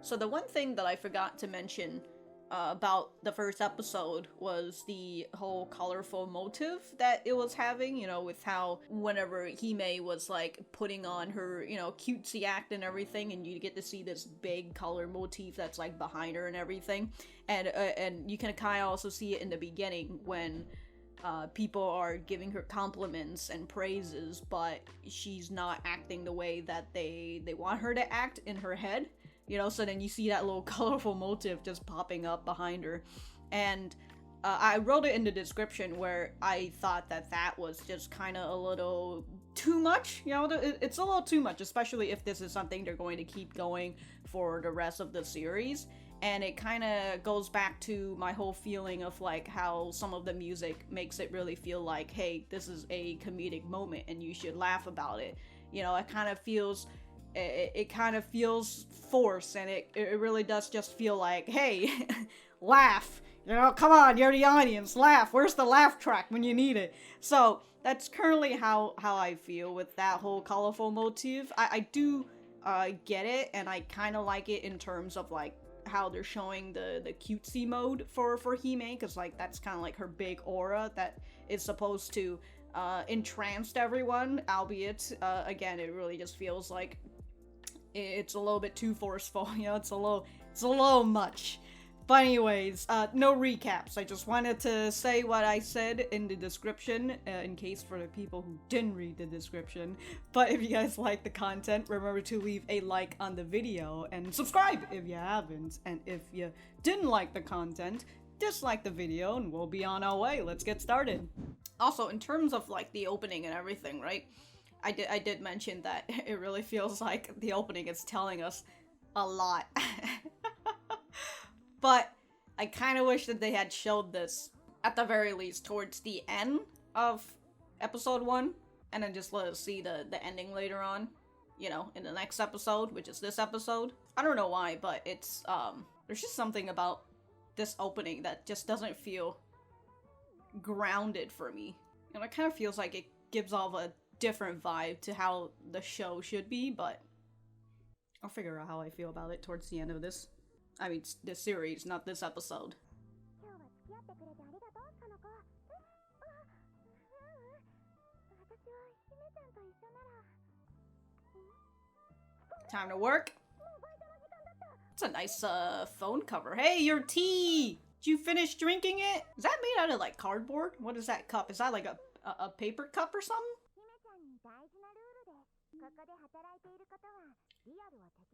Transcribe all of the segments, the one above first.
So the one thing that I forgot to mention about the first episode was the whole colorful motive that it was having, you know, with how whenever Hime was like putting on her, you know, cutesy act and everything, and you get to see this big color motif that's like behind her and everything, and you can kind of also see it in the beginning when people are giving her compliments and praises, but she's not acting the way that they want her to act in her head. You know, so then you see that little colorful motif just popping up behind her. And I wrote it in the description where I thought that that was just kind of a little too much. You know, it's a little too much, especially if this is something they're going to keep going for the rest of the series. And it kind of goes back to my whole feeling of like how some of the music makes it really feel like, hey, this is a comedic moment and you should laugh about it. You know, it kind of feels... It kind of feels forced, and it really does just feel like, hey, laugh, you know, come on, you're the audience, laugh, where's the laugh track when you need it? So, that's currently how I feel with that whole colorful motif. I do get it, and I kind of like it in terms of, like, how they're showing the cutesy mode for Hime, because, like, that's kind of like her big aura that is supposed to entrance everyone, albeit, again, it really just feels like it's a little bit too forceful, you know, it's a little much. But anyways, no recaps. I just wanted to say what I said in the description, in case for the people who didn't read the description. But if you guys like the content, remember to leave a like on the video, and subscribe if you haven't. And if you didn't like the content, dislike the video, and we'll be on our way. Let's get started. Also, in terms of, like, the opening and everything, right? I did mention that it really feels like the opening is telling us a lot. But I kind of wish that they had showed this, at the very least, towards the end of episode 1, and then just let us see the ending later on, you know, in the next episode, which is this episode. I don't know why, but it's, there's just something about this opening that just doesn't feel grounded for me. And it kind of feels like it gives off a different vibe to how the show should be, but I'll figure out how I feel about it towards the end of this. I mean, this series, not this episode. Time to work. It's a nice, phone cover. Hey, your tea! Did you finish drinking it? Is that made out of, like, cardboard? What is that cup? Is that, like, a paper cup or something?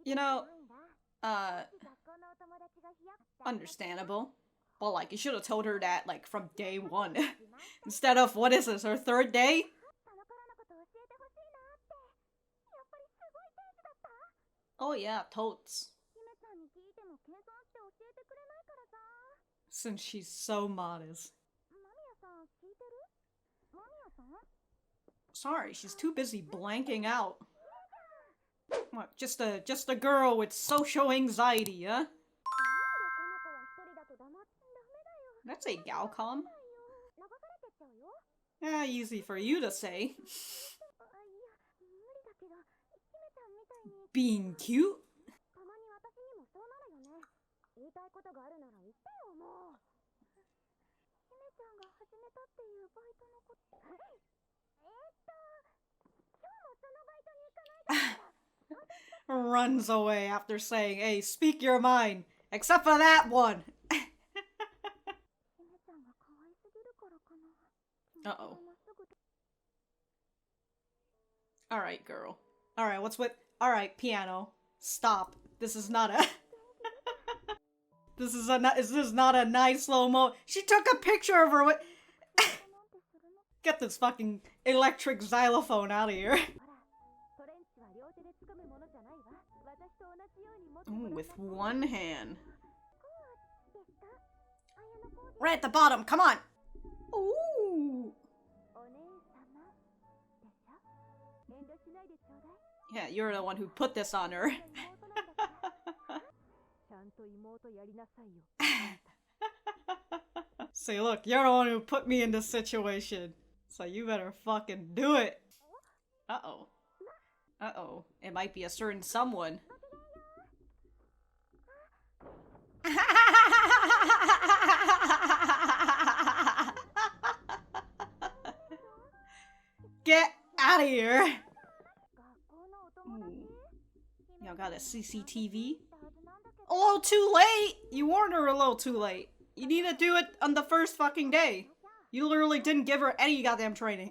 You know, understandable. Well, like, you should have told her that, like, from day one. Instead of, what is this, her third day? Oh yeah, totes. Since she's so modest. Sorry, she's too busy blanking out. What, just a girl with social anxiety, huh? That's a Galcom. Yeah, easy for you to say. Being cute? Runs away after saying, hey, speak your mind, except for that one. Uh-oh. Alright, girl. Alright, what's with... Alright, piano. Stop. This is not a... This is not a nice slow-mo... She took a picture of her with... Get this fucking electric xylophone out of here. Ooh, with one hand. Right at the bottom, come on! Ooh! Yeah, you're the one who put this on her. Say, look, you're the one who put me in this situation. So you better fucking do it. Uh-oh. Uh-oh. It might be a certain someone. a CCTV? A little too late! You warned her a little too late. You need to do it on the first fucking day. You literally didn't give her any goddamn training.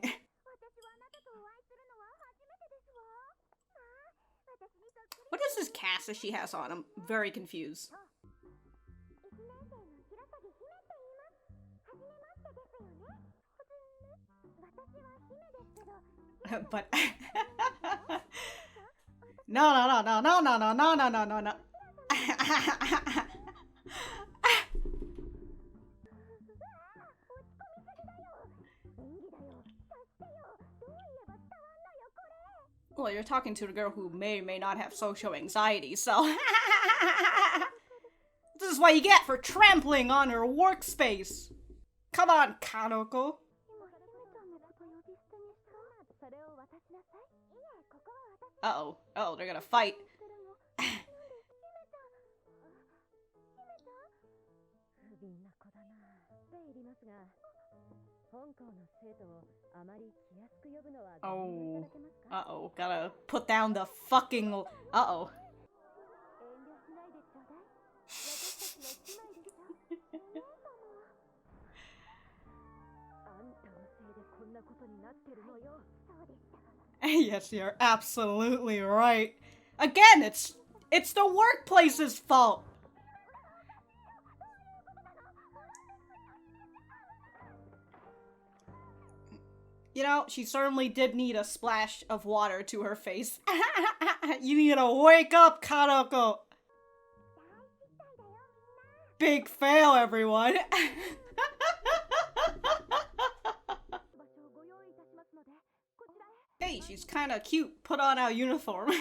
What is this cast that she has on? I'm very confused. But no. Well, you're talking to the girl who may or may not have social anxiety, so this is what you get for trampling on her workspace. Come on, Kanoko. Uh-oh. Oh, they're gonna fight. Oh. Uh-oh. Gotta put down the fucking... Uh-oh. Yes, you're absolutely right. Again, it's the workplace's fault. You know, she certainly did need a splash of water to her face. You need to wake up, Kanoko! Big fail, everyone! Hey, she's kinda cute. Put on our uniform.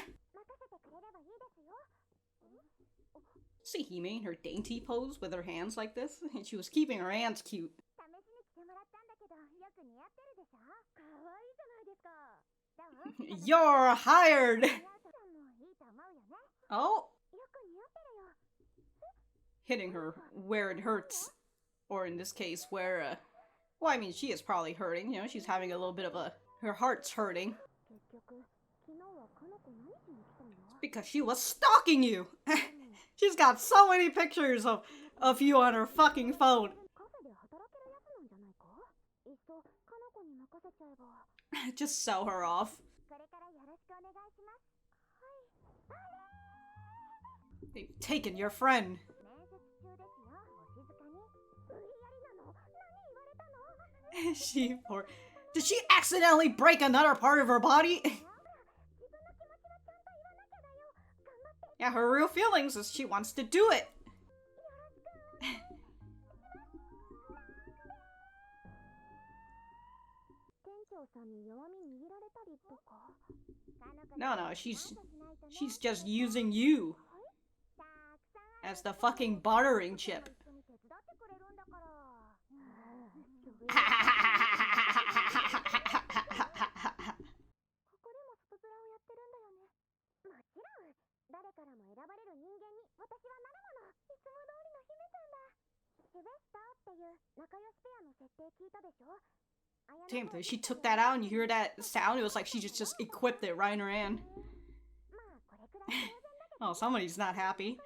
See Hime in her dainty pose with her hands like this? And she was keeping her hands cute. You're hired! Oh? Hitting her where it hurts. Or in this case, where, well, I mean, she is probably hurting. You know, she's having a little bit of a... Her heart's hurting. It's because she was stalking you! She's got so many pictures of you on her fucking phone. Just sell her off. They've taken your friend. Did she accidentally break another part of her body? Yeah, her real feelings is she wants to do it. No, she's just using you as the fucking bartering chip. Damn, she took that out and you hear that sound? It was like she just equipped it right in her hand. Oh, somebody's not happy.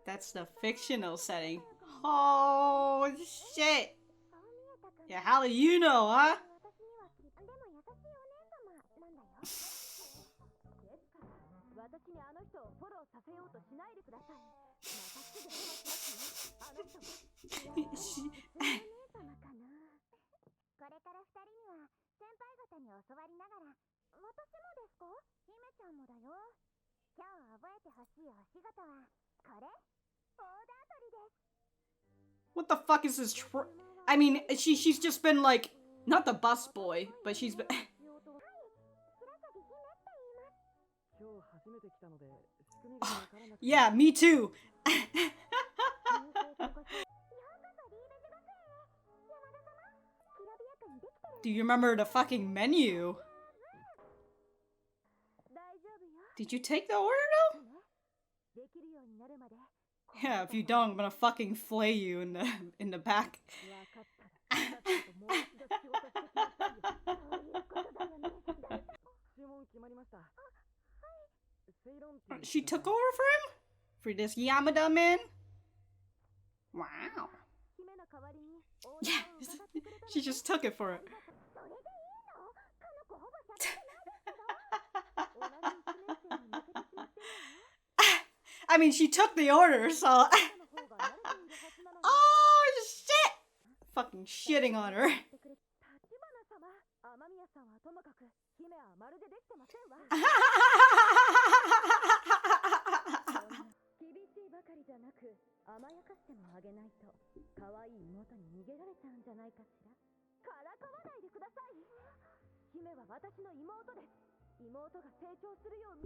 That's the fictional setting. Oh, shit! Yeah, how do you know, huh? What the fuck is this I mean, she's just been like, not the bus boy, but she's been... Oh, yeah, me too! Do you remember the fucking menu? Did you take the order though? Yeah, if you don't, I'm gonna fucking flay you in the back. She took over for him? For this Yamada man? Wow. Yeah, she just took it for it. I mean, she took the order, so... Oh, shit! Fucking shitting on her.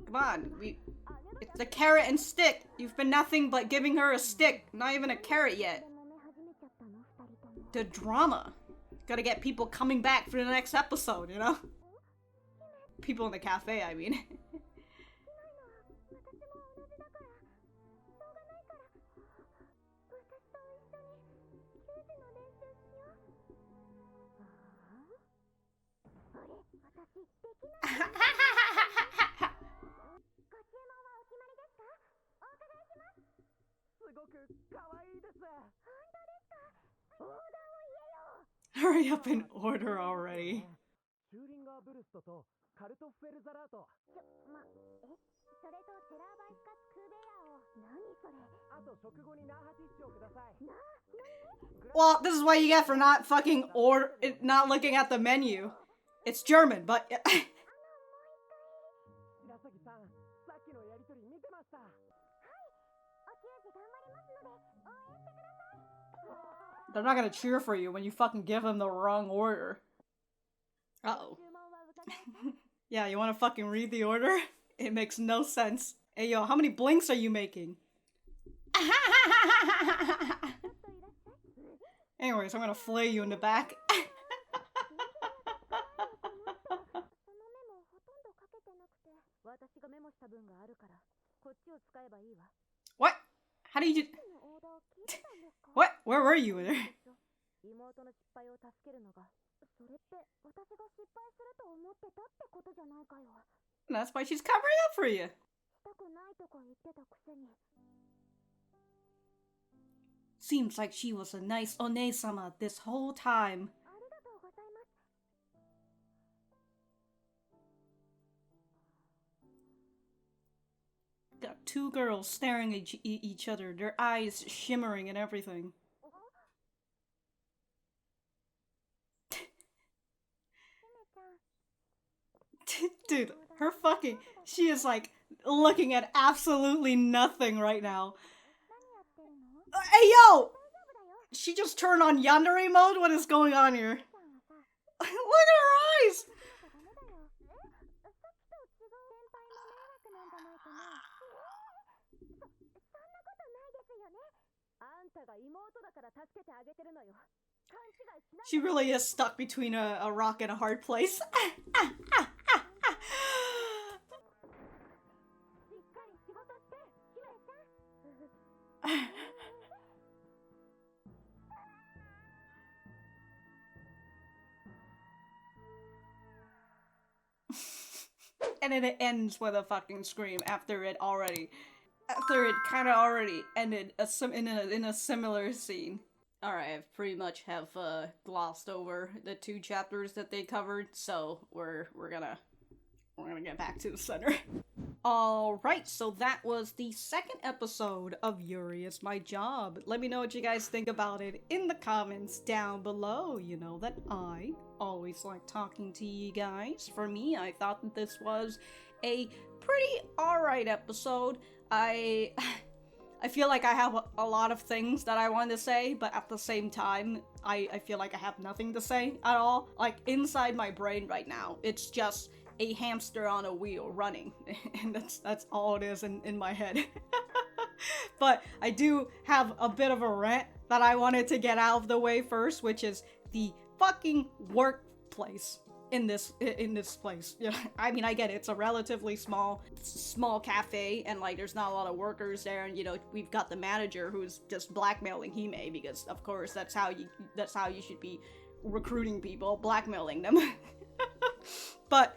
Come on, it's the carrot and stick. You've been nothing but giving her a stick, not even a carrot yet. The drama. Gotta get people coming back for the next episode, you know? People in the cafe, I mean. Hurry up and order already. Well, this is what you get for not fucking not looking at the menu. It's German, but... They're not gonna cheer for you when you fucking give them the wrong order. Uh-oh. Yeah, you wanna fucking read the order? It makes no sense. Hey yo, how many blinks are you making? Anyways, I'm gonna flay you in the back. What? How do you do? What? Where were you there? That's why she's covering up for you. Seems like she was a nice One-sama this whole time. Got two girls staring at each other, their eyes shimmering and everything. Dude, her fucking... She is like looking at absolutely nothing right now. Hey yo! She just turned on yandere mode? What is going on here? Look at her eyes! She really is stuck between a rock and a hard place. And then it ends with a fucking scream after it kind of already ended in a similar scene. Alright, I pretty much have glossed over the two chapters that they covered, so we're gonna get back to the center. Alright, so that was the second episode of Yuri Is My Job. Let me know what you guys think about it in the comments down below. You know that I always like talking to you guys. For me, I thought that this was a pretty alright episode. I feel like I have a lot of things that I want to say, but at the same time, I feel like I have nothing to say at all. Like, inside my brain right now, it's just a hamster on a wheel running, and that's all it is in my head. But I do have a bit of a rant that I wanted to get out of the way first, which is the fucking workplace in this place. Yeah, I mean, I get it, it's a relatively small cafe, and like there's not a lot of workers there, and you know, we've got the manager who's just blackmailing Hime, because of course that's how you should be recruiting people, blackmailing them. But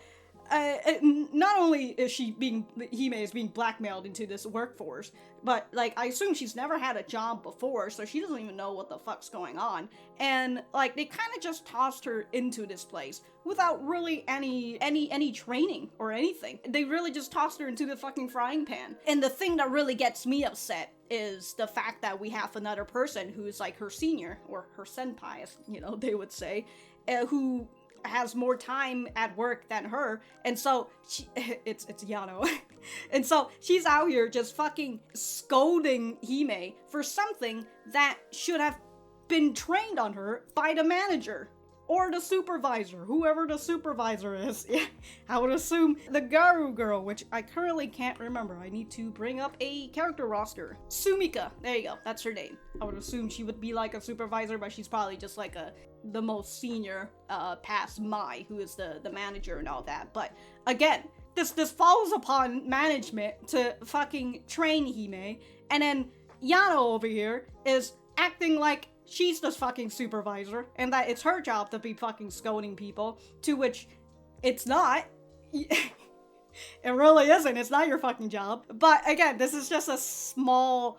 not only is Hime is being blackmailed into this workforce, but like I assume she's never had a job before, so she doesn't even know what the fuck's going on. And like they kind of just tossed her into this place without really any training or anything. They really just tossed her into the fucking frying pan. And the thing that really gets me upset is the fact that we have another person who's like her senior, or her senpai, as they would say, who has more time at work than her, and so it's Yano. And so she's out here just fucking scolding Hime for something that should have been trained on her by the manager or the supervisor, whoever the supervisor is. Yeah, I would assume the Garu girl, which I currently can't remember. I need to bring up a character roster. Sumika, there you go, that's her name. I would assume she would be like a supervisor, but she's probably just like the most senior past Mai, who is the manager and all that. But again, this falls upon management to fucking train Hime, and then Yano over here is acting like she's the fucking supervisor, and that it's her job to be fucking scolding people, to which it's not. It really isn't. It's not your fucking job. But again, this is just a small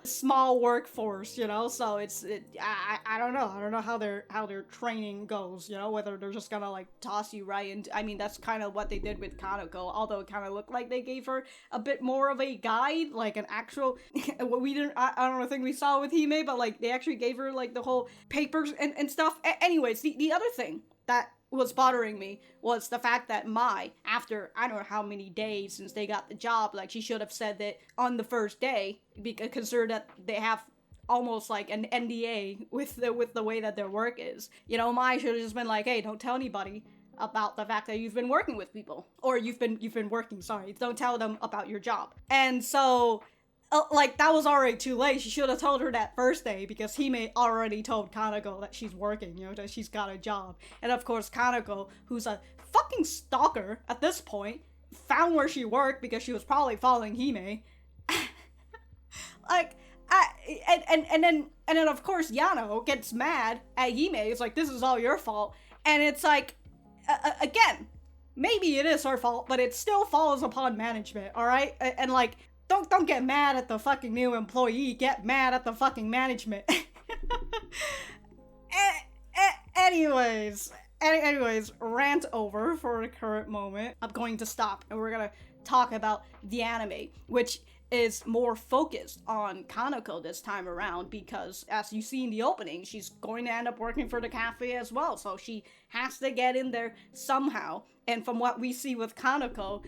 workforce, so I don't know. I don't know how their training goes, whether they're just gonna like toss you right into. I mean, that's kind of what they did with Kanoko, although it kind of looked like they gave her a bit more of a guide, like an actual what we didn't I don't think we saw with Hime, but like they actually gave her like the whole papers and stuff. Anyways, the other thing that was bothering me was the fact that Mai, after I don't know how many days since they got the job, like she should have said that on the first day, because consider that they have almost like an NDA with the way that their work is. Mai should have just been like, hey, don't tell anybody about the fact that you've been working with people, or you've been working. Sorry, don't tell them about your job. And so, like, that was already too late. She should have told her that first day, because Hime already told Kanoko that she's working, that she's got a job. And of course, Kanoko, who's a fucking stalker at this point, found where she worked because she was probably following Hime. Like, and then of course Yano gets mad at Hime. It's like, this is all your fault. And it's like, again, maybe it is her fault, but it still falls upon management, alright? And like, Don't get mad at the fucking new employee, get mad at the fucking management. Anyways, rant over for the current moment. I'm going to stop, and we're gonna talk about the anime, which is more focused on Kanoko this time around, because as you see in the opening, she's going to end up working for the cafe as well, so she has to get in there somehow. And from what we see with Kanoko,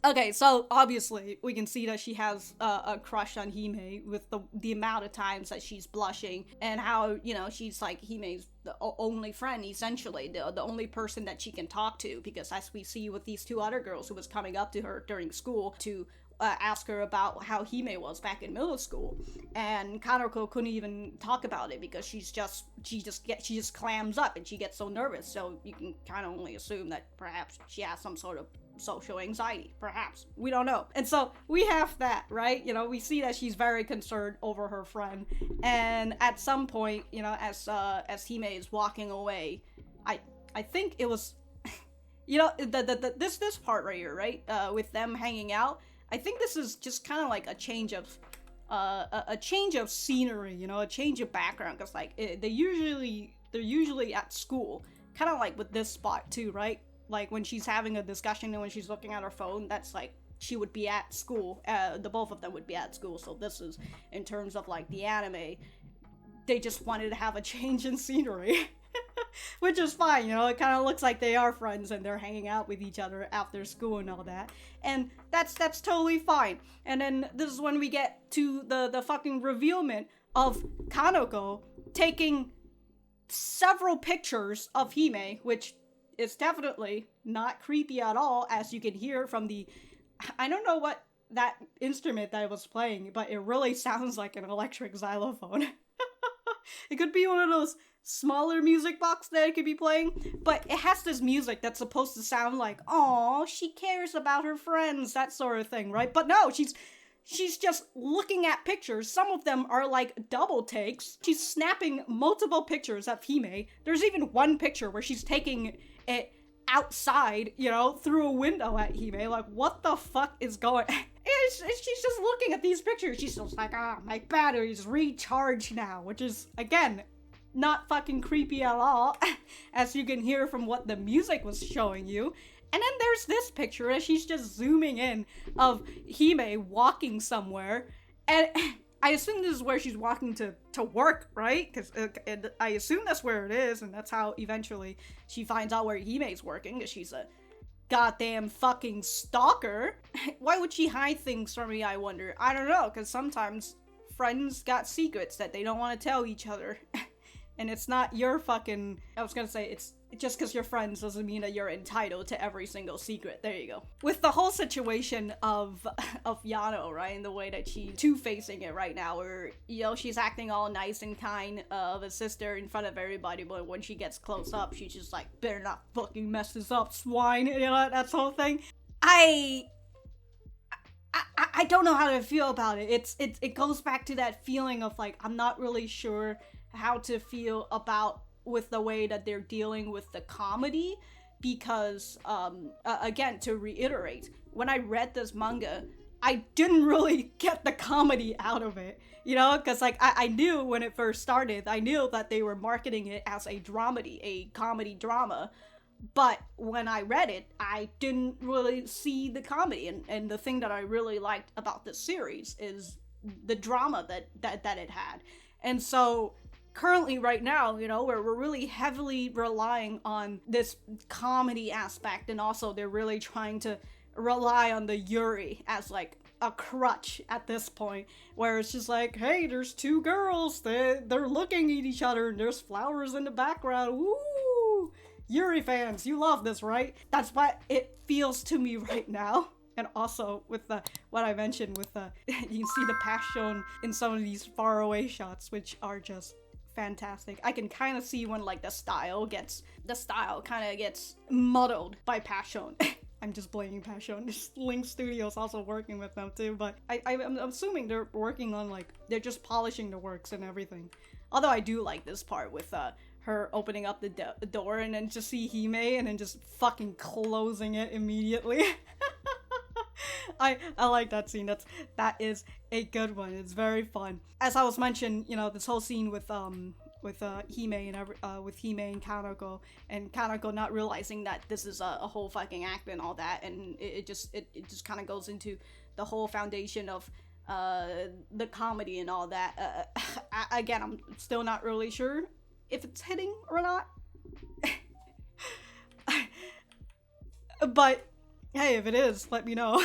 okay, so obviously we can see that she has a crush on Hime with the amount of times that she's blushing, and how, she's like Hime's the only friend, essentially, the only person that she can talk to, because as we see with these two other girls who was coming up to her during school to ask her about how Hime was back in middle school, and Kanoko couldn't even talk about it because she just clams up and she gets so nervous, so you can kind of only assume that perhaps she has some sort of social anxiety, perhaps. We don't know. And so we have that, right? We see that she's very concerned over her friend, and at some point, as Hime is walking away, I think it was this part right here, right? With them hanging out, I think this is just kind of like a change of scenery, a change of background, because like they're usually at school, kind of like with this spot too, right? Like when she's having a discussion and when she's looking at her phone, that's like she would be at school. The both of them would be at school. So this is, in terms of like the anime, they just wanted to have a change in scenery. Which is fine, it kind of looks like they are friends and they're hanging out with each other after school and all that. And that's totally fine. And then this is when we get to the fucking revealment of Kanoko taking several pictures of Hime, which is definitely not creepy at all, as you can hear from I don't know what that instrument that I was playing, but it really sounds like an electric xylophone. It could be one of those smaller music box that it could be playing, but it has this music that's supposed to sound like, oh, she cares about her friends, that sort of thing, right? But no, she's just looking at pictures. Some of them are like double takes. She's snapping multiple pictures of Hime. There's even one picture where she's taking it outside, you know, through a window at Hime. Like, what the fuck is going on? She's just looking at these pictures. She's just like, my battery's recharged now, which is, again, not fucking creepy at all, as you can hear from what the music was showing you. And then there's this picture as she's just zooming in of Hime walking somewhere, and I assume this is where she's walking to work, right? Because I assume that's where it is, and that's how eventually she finds out where Hime's working, because she's a goddamn fucking stalker. Why would she hide things from me, I wonder? I don't know, because sometimes friends got secrets that they don't want to tell each other. And it's not your fucking... I was gonna say, it's just because you're friends doesn't mean that you're entitled to every single secret. There you go. With the whole situation of Yano, right, and the way that she's two-facing it right now, where, you know, she's acting all nice and kind of a sister in front of everybody, but when she gets close up, she's just like, better not fucking mess this up, swine, you know, that whole thing. I don't know how to feel about it. It goes back to that feeling of, like, I'm not really sure how to feel about with the way that they're dealing with the comedy, because again, to reiterate, when I read this manga, I didn't really get the comedy out of it, you know, because like I knew when it first started, I knew that they were marketing it as a dramedy, a comedy drama, but when I read it, I didn't really see the comedy, and the thing that I really liked about this series is the drama that it had. And so currently right now, you know, we're really heavily relying on this comedy aspect, and also they're really trying to rely on the Yuri as like a crutch at this point, where it's just like, hey, there's two girls, they're looking at each other, and there's flowers in the background. Woo! Yuri fans, you love this, right? That's what it feels to me right now. And also with what I mentioned with you can see the passion in some of these faraway shots, which are just fantastic. I can kind of see when like the style kind of gets muddled by passion. I'm just blaming passion. Link Studios also working with them too, but I'm assuming they're working on, like, they're just polishing the works and everything. Although I do like this part with her opening up the door and then just see Hime and then just fucking closing it immediately. I like that scene. That is a good one. It's very fun. As I was mentioning, you know, this whole scene with Hime and with Hime and Kanoko not realizing that this is a whole fucking act and all that, and it just kind of goes into the whole foundation of the comedy and all that. Again, I'm still not really sure if it's hitting or not. But hey, if it is, let me know.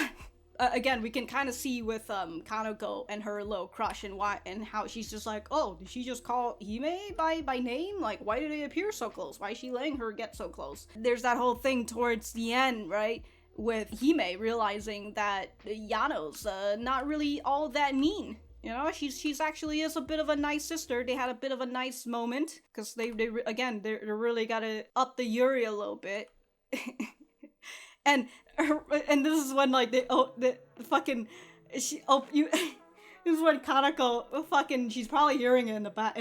Again, we can kind of see with Kanoko and her little crush and how she's just like, oh, did she just call Hime by name? Like, why did they appear so close? Why is she letting her get so close? There's that whole thing towards the end, right? With Hime realizing that Yano's not really all that mean. You know, she's actually is a bit of a nice sister. They had a bit of a nice moment because they really gotta up the Yuri a little bit. And this is when, like, this is when Kanako fucking, she's probably hearing it in the back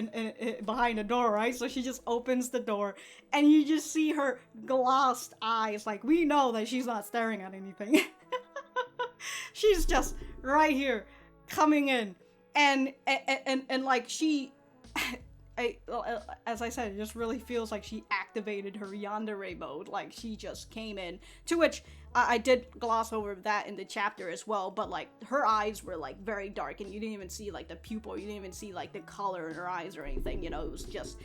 behind the door, right? So she just opens the door and you just see her glossed eyes, like, we know that she's not staring at anything. She's just right here coming in and like she as I said, it just really feels like she activated her yandere mode, like she just came in, to which I did gloss over that in the chapter as well, but like her eyes were like very dark and you didn't even see like the pupil, you didn't even see like the color in her eyes or anything, you know, it was just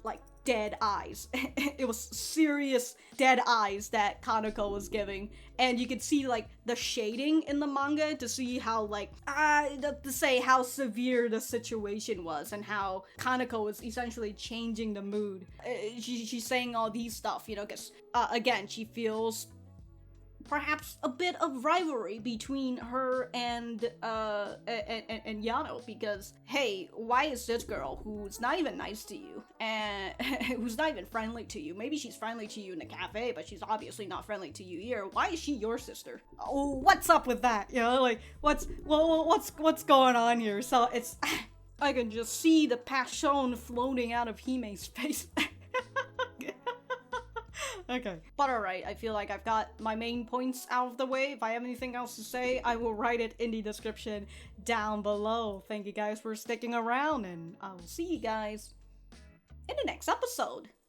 like dead eyes. It was serious dead eyes that Kanoko was giving, and you could see like the shading in the manga to see how like to say how severe the situation was and how Kanoko was essentially changing the mood. She's saying all these stuff, you know, because again, she feels perhaps a bit of rivalry between her and Yano, because hey, why is this girl who's not even nice to you and who's not even friendly to you, maybe she's friendly to you in the cafe, but she's obviously not friendly to you here, why is she your sister? Oh, what's up with that? You know, like what's going on here? So it's I can just see the passion floating out of Hime's face. Okay. But alright, I feel like I've got my main points out of the way. If I have anything else to say, I will write it in the description down below. Thank you guys for sticking around, and I will see you guys in the next episode.